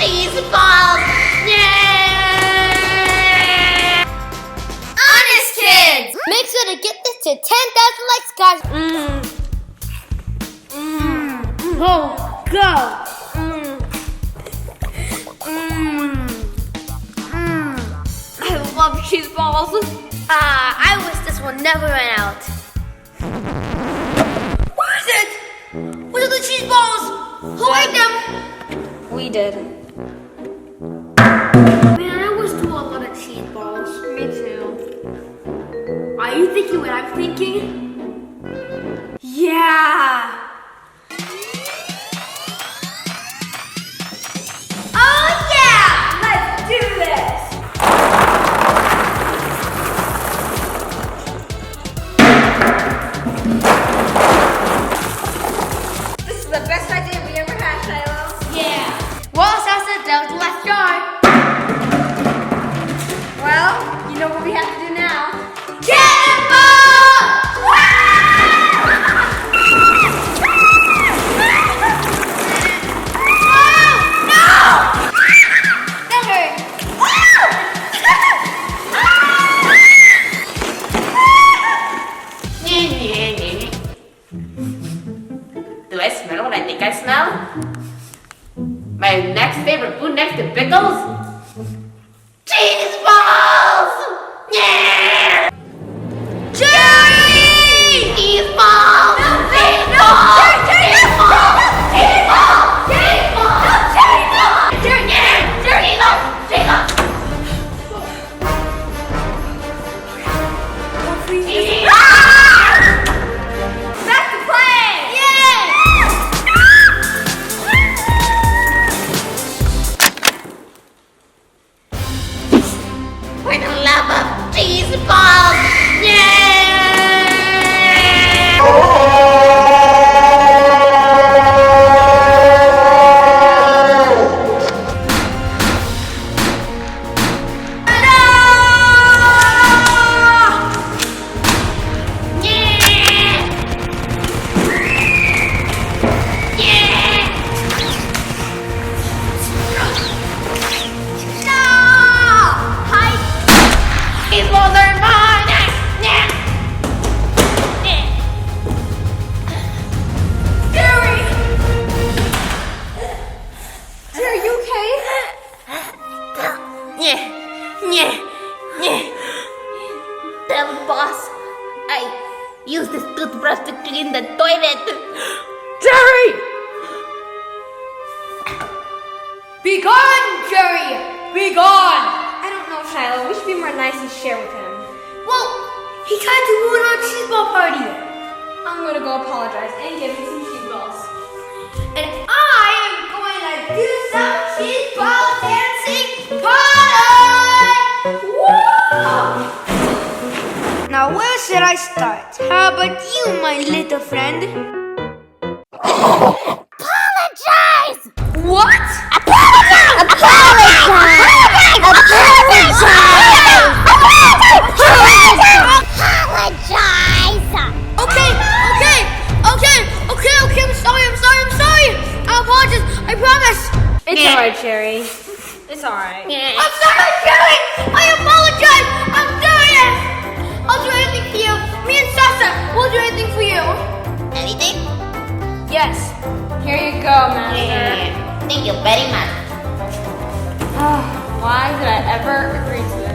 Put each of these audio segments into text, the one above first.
cheese balls! Yeah! Honest kids! Make sure to get this to 10,000 likes, guys. Go, go. I love cheese balls. I wish this one never ran out. What is it? What are the cheese balls? Who ate them? We did. Man, I wish to a lot of cheese balls. Me too. Are you thinking what I'm thinking? Yeah! Oh yeah! Let's do this! This is the best idea we ever had, Shiloh. Yeah! Well, Shasha, that was the last jar. Well, you know what we have to do now. Cannonball! Do I smell what I think I smell? My next favorite food next to pickles? Cheese balls! Yeah! Jerry! Cheese balls! Cheese balls! Cheese balls! Cheese balls! Cheese balls! Cheese balls! Cheese balls! Cheese balls! Back to play! Yay! For the love of cheese balls! Yeah! Cheese balls are mine! Yeah! Jerry! Are you okay? Yeah, yeah, yeah. Tell the boss I used this toothbrush to clean the toilet. Jerry! Be gone, Jerry! Be gone! I don't know, Shiloh. We should be more nice and share with him. Well, he tried to ruin our cheese ball party. I'm gonna go apologize and give him some cheese balls. And I am going to do some cheese ball dancing party! Woo! Now where should I start? How about you, my little friend? Apologize! What? Apologize! Okay, I'm sorry. I apologize, I promise. It's Yeah. alright, Jerry. It's alright. I'm sorry, Jerry. I apologize. I'm serious. I'll do anything for you. Me and Shasha will do anything for you. Anything? Yes. Here you go, Master. Yeah. Thank you very much. Why did I ever agree to this?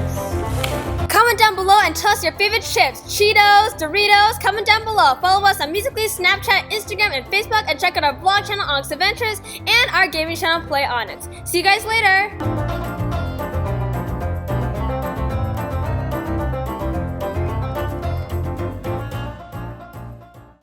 Comment down below and tell us your favorite chips. Cheetos, Doritos, comment down below. Follow us on Musical.ly, Snapchat, Instagram, and Facebook, and check out our vlog channel, Onyx Adventures, and our gaming channel, Play Onyx. See you guys later!